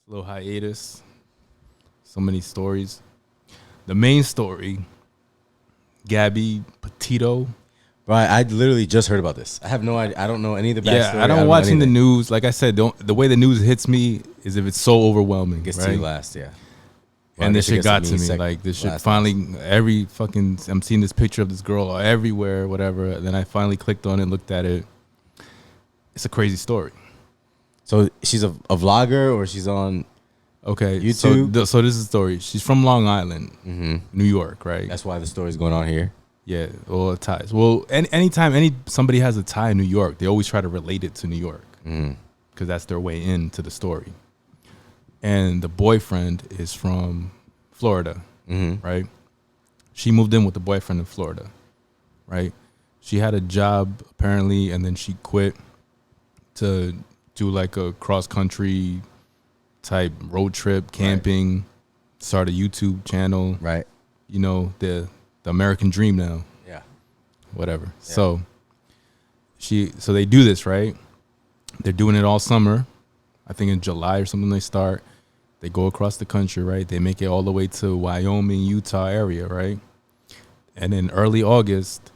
little hiatus. So many stories. The main story, Gabby Petito. Right, I literally just heard about this. I have no idea. I don't know any of the backstory. Yeah, I don't watching the news. Like I said, the way the news hits me is if it's so overwhelming. It gets right? to you last, yeah. Well, And this shit got to me. Like this shit finally, I'm seeing this picture of this girl everywhere, whatever. Then I finally clicked on it, looked at it. It's a crazy story. So she's a vlogger, or she's on YouTube? So this is the story. She's from Long Island, New York, right? That's why the story's going on here. Yeah, well, ties. Well, anytime somebody has a tie in New York, they always try to relate it to New York because that's their way into the story. And the boyfriend is from Florida, right? She moved in with the boyfriend in Florida, right? She had a job apparently, and then she quit to do like a cross-country type road trip, camping, start a YouTube channel. Right. You know, the American dream now. Yeah. Whatever. Yeah. So they do this, right? They're doing it all summer. I think in July or something they start. They go across the country, right? They make it all the way to Wyoming, Utah area, right? And in early August,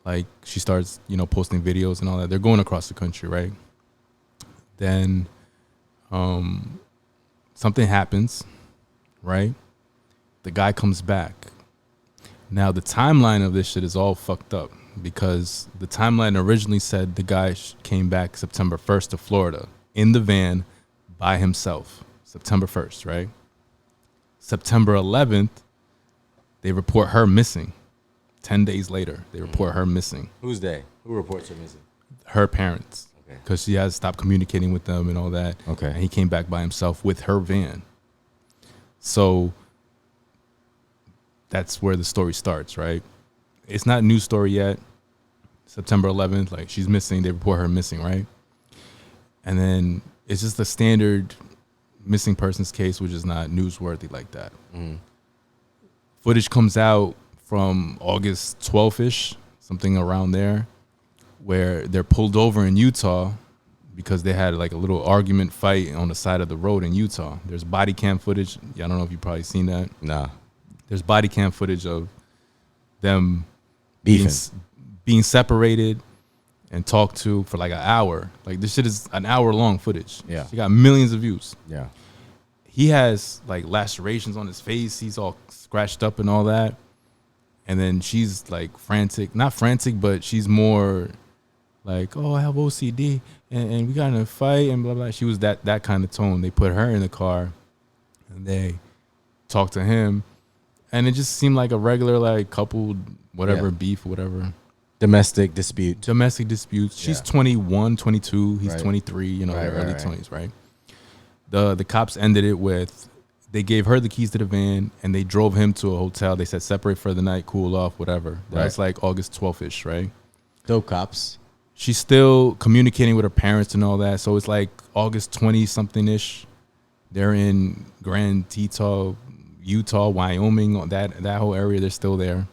like she starts, posting videos and all that. They're going across the country, right? Then something happens, right? The guy comes back. Now, the timeline of this shit is all fucked up because the timeline originally said the guy came back September 1st to Florida in the van by himself. September 1st, right? September 11th, they report her missing. 10 days later, they report her missing. Who's they? Who reports her missing? Her parents. Okay. Because she has stopped communicating with them and all that. Okay. And he came back by himself with her van. So that's where the story starts, right? It's not a news story yet. September 11th, like she's missing. They report her missing, right? And then it's just a standard missing persons case, which is not newsworthy like that. Footage comes out from August 12th-ish, something around there, where they're pulled over in Utah because they had like a little argument fight on the side of the road in Utah. There's body cam footage. Yeah, I don't know if you've probably seen that. Nah. There's body cam footage of them being separated and talked to for like an hour. Like this shit is an hour long footage. Yeah. She got millions of views. Yeah. He has like lacerations on his face. He's all scratched up and all that. And then she's like frantic, not frantic, but she's more like, oh, I have OCD and we got in a fight and blah, blah. She was that kind of tone. They put her in the car and they talked to him. And it just seemed like a regular like couple, whatever, beef or whatever. Domestic disputes. She's 21, 22. He's Right. 23, early 20s, right? The cops ended it with, they gave her the keys to the van and they drove him to a hotel. They said separate for the night, cool off, whatever. That's like August 12th-ish, right? Dope cops. She's still communicating with her parents and all that. So it's like August 20-something-ish. They're in Grand Teton, Utah, Wyoming, that whole area. They're still there.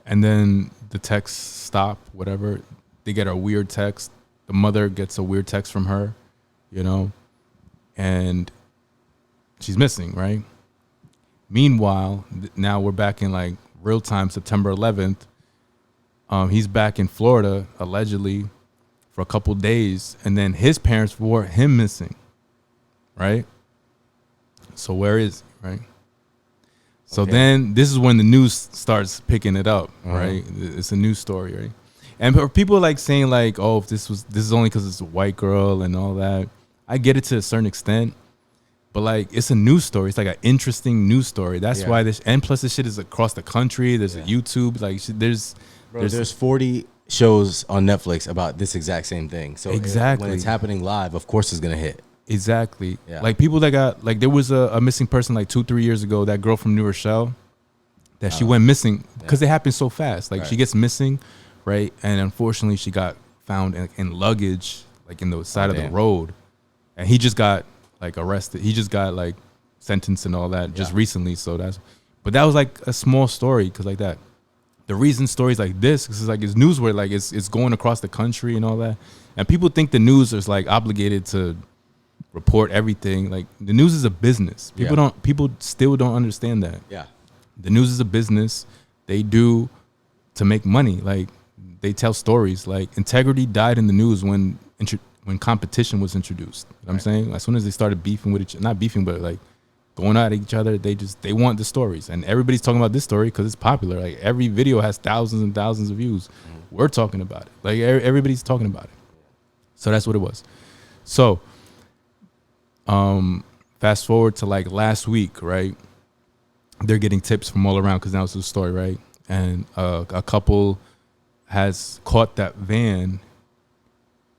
And then the texts stop, whatever. They get a weird text. The mother gets a weird text from her, and she's missing, right? Meanwhile, now we're back in like real time, September 11th. He's back in Florida, allegedly, for a couple days. And then his parents report him missing, right? So where is he, right? So then this is when the news starts picking it up, right? It's a news story, right? And people like saying like, oh, if this is only because it's a white girl and all that. I get it to a certain extent, but like it's a news story. It's like an interesting news story. That's why and plus this shit is across the country. There's a YouTube, like there's 40 shows on Netflix about this exact same thing. So exactly when it's happening live, of course it's gonna hit. Exactly. Yeah. Like people that got like there was a missing person like 2-3 years ago. That girl from New Rochelle, that she went missing because it happened so fast. Like she gets missing, right? And unfortunately, she got found in luggage, like in the side of the road, and he just got like arrested. He just got like sentenced and all that just recently. So but that was like a small story because like that. The reason stories like this is like it's newsworthy, like it's going across the country and all that, and people think the news is like obligated to report everything. Like the news is a business. People still don't understand that. Yeah. The news is a business. They do to make money. Like they tell stories. Like integrity died in the news when competition was introduced. You know what I'm saying? As soon as they started beefing with not beefing, but like going at each other, they want the stories. And everybody's talking about this story because it's popular. Like every video has thousands and thousands of views. We're talking about it. Like everybody's talking about it. So that's what it was. So fast forward to like last week, right? They're getting tips from all around because now it's a story, right? And a couple has caught that van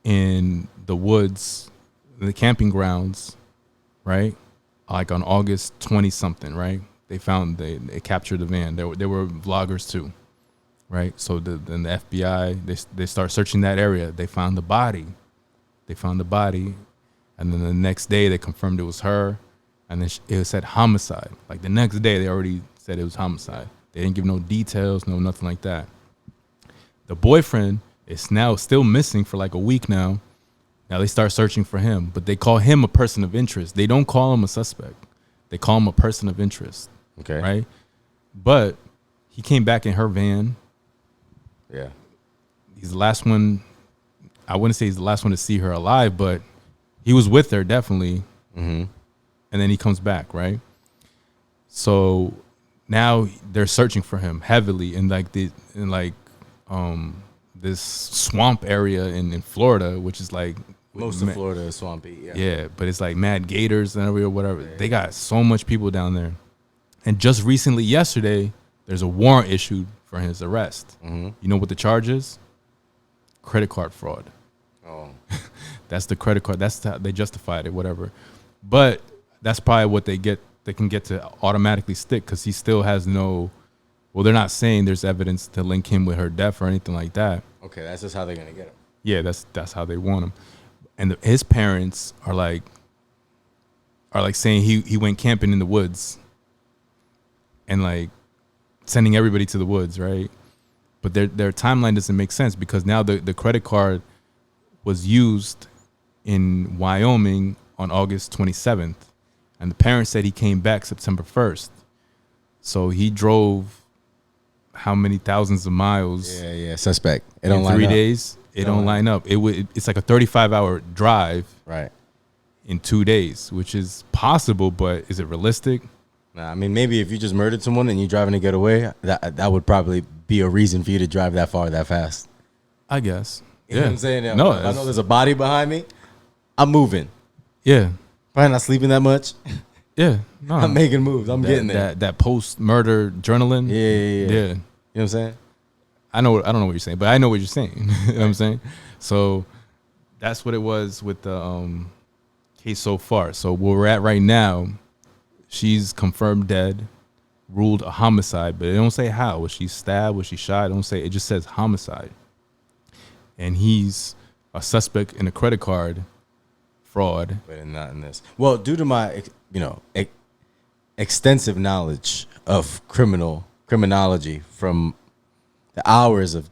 in the woods, the camping grounds, right? Like on August 20-something, right? They captured the van. There were vloggers too, right? So then the FBI, they start searching that area. They found the body. And then the next day they confirmed it was her. And then it said homicide. Like the next day they already said it was homicide. They didn't give no details, nothing like that. The boyfriend is now still missing for like a week now. Now they start searching for him, but they call him a person of interest. They don't call him a suspect. They call him a person of interest. Okay. Right? But he came back in her van. Yeah. He's the last one. I wouldn't say he's the last one to see her alive, but he was with her definitely. Mm-hmm. And then he comes back, right? So now they're searching for him heavily in this swamp area in Florida, which is like most of Florida is swampy. Yeah. Yeah, but it's like mad gators and everywhere, whatever. Yeah. They got so much people down there. And just recently, yesterday, there's a warrant issued for his arrest. Mm-hmm. You know what the charge is? Credit card fraud. Oh. That's the credit card. That's how they justified it, whatever. But that's probably what they can get to automatically stick because he still has no. Well, they're not saying there's evidence to link him with her death or anything like that. Okay, that's just how they're gonna get him. Yeah, that's how they want him. And his parents are like saying he went camping in the woods and like sending everybody to the woods, right? But their timeline doesn't make sense because now the credit card was used in Wyoming on August 27th, and the parents said he came back September 1st. So he drove how many thousands of miles? Yeah, suspect. It don't line up. 3 days. It don't line up. It's like a 35-hour drive. Right. In 2 days, which is possible, but is it realistic? Nah, I mean, maybe if you just murdered someone and you're driving to get away, that would probably be a reason for you to drive that far, that fast. I guess. You know what I'm saying? No, if I know there's a body behind me, I'm moving. Yeah. Probably not sleeping that much. Yeah. No. I'm making moves. I'm getting there. That post-murder adrenaline. Yeah. Yeah. You know what I'm saying? I don't know what you're saying, but I know what you're saying. You know what I'm saying? So that's what it was with the case so far. So where we're at right now, she's confirmed dead, ruled a homicide, but it don't say how. Was she stabbed? Was she shot? It don't say. It just says homicide. And he's a suspect in a credit card fraud. But not in this. Well, due to my, extensive knowledge of criminology from the hours of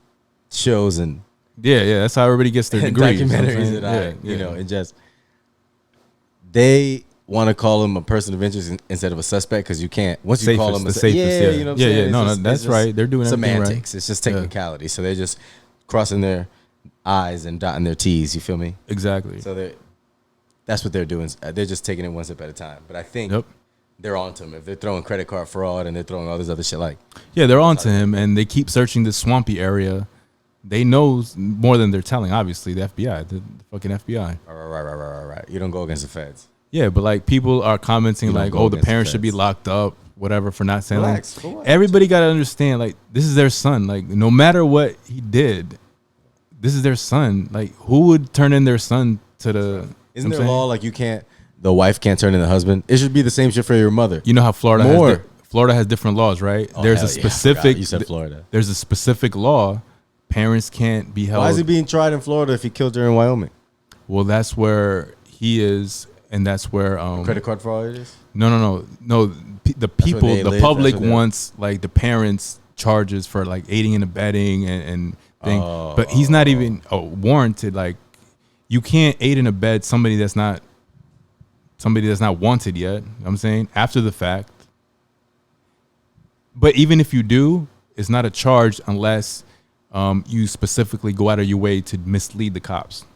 shows and that's how everybody gets their degrees. Documentaries that they want to call him a person of interest instead of a suspect because you can't once you call him a safest. Yeah, you know what I'm saying? No, that's right. They're doing semantics. Right. It's just technicality. So they're just crossing their I's and dotting their T's. You feel me? Exactly. So that's what they're doing. They're just taking it one step at a time. But I think they're onto him if they're throwing credit card fraud and they're throwing all this other shit. They're onto him, and they keep searching this swampy area. They know more than they're telling. Obviously, the FBI, the fucking FBI. Right. You don't go against the feds. Yeah, but like people are commenting like, "Oh, the parents should be locked up, whatever, for not saying." Relax. Everybody got to understand, like, this is their son. Like, no matter what he did, this is their son. Like, who would turn in their son to the? Isn't there law like the wife can't turn in the husband? It should be the same shit for your mother. You know how Florida has different laws, right? Oh, there's a specific. You said Florida. There's a specific law. Parents can't be held. Why is he being tried in Florida if he killed her in Wyoming? Well, that's where he is, and that's where credit card fraud is. No. The people, the public wants like the parents charges for like aiding and abetting and thing, but he's not even warranted. Like, you can't aid and abet somebody that's not somebody that's not wanted yet. You know what I'm saying? After the fact. But even if you do, it's not a charge unless you specifically go out of your way to mislead the cops. You know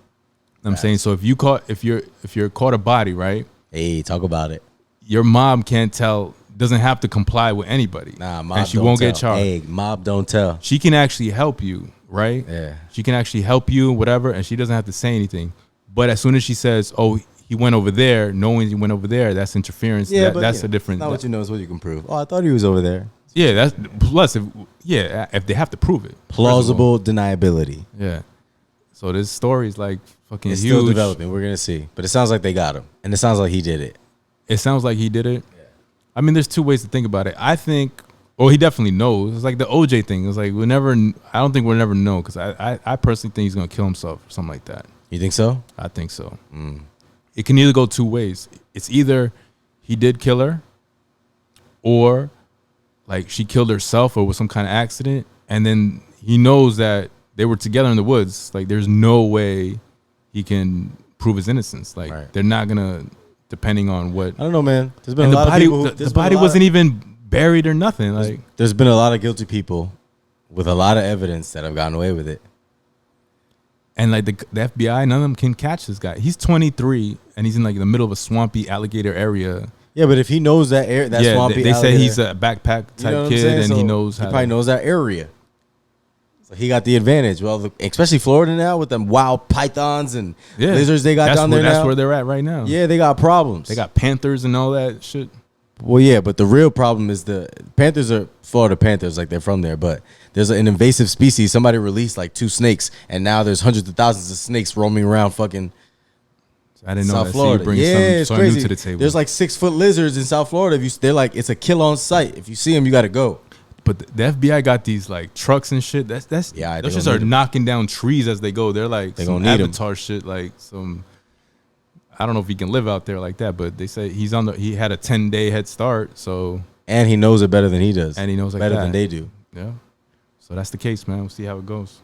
what I'm saying? So if you're caught a body, right? Hey, talk about it. Your mom doesn't have to comply with anybody. Nah, mob and she don't won't tell. get charged. Hey, mob don't tell. She can actually help you, right? Yeah. She can actually help you, whatever, and she doesn't have to say anything. But as soon as she says, "Oh, he went over there," knowing he went over there, that's interference. Yeah, that's a different. Not what you know is what you can prove. Oh, I thought he was over there. Yeah, that's plus if they have to prove it. Plausible deniability. Yeah. So this story is like fucking It's huge. still developing. We're gonna see, but it sounds like they got him, and it sounds like he did it. It sounds like he did it. Yeah. I mean, there's two ways to think about it. I think, he definitely knows. It's like the OJ thing. It's like I don't think we'll never know because I personally think he's gonna kill himself or something like that. You think so? I think so. It can either go two ways. It's either he did kill her, or like she killed herself or was some kind of accident, and then he knows that they were together in the woods. Like there's no way he can prove his innocence. Like they're not gonna, depending on what. I don't know, man. There's been a lot of people. The body wasn't even buried or nothing. Like there's been a lot of guilty people with a lot of evidence that have gotten away with it. And like the FBI, none of them can catch this guy. He's 23 and he's in like the middle of a swampy alligator area. Yeah, but if he knows that area, that swampy they say alligator, he's a backpack type kid, and so he knows how. He probably knows that area, so he got the advantage. Well, especially Florida now with them wild pythons and lizards they got down there. That's where they're at right now. Yeah, they got problems. They got panthers and all that shit. Well, yeah, but the real problem is the panthers are Florida panthers, like they're from there. But there's an invasive species. Somebody released like 2 snakes, and now there's hundreds of thousands of snakes roaming around fucking. I didn't know South that. Florida. So It's crazy. New to the table. There's like 6-foot lizards in South Florida. They're like, it's a kill on sight. If you see them, you got to go. But the FBI got these like trucks and shit. Those just are knocking down trees as they go. They're like some Avatar shit, like some. I don't know if he can live out there like that, but they say he had a 10-day head start. So and he knows it better than he does, and he knows like better that. than they do. Yeah. So that's the case, man. We'll see how it goes.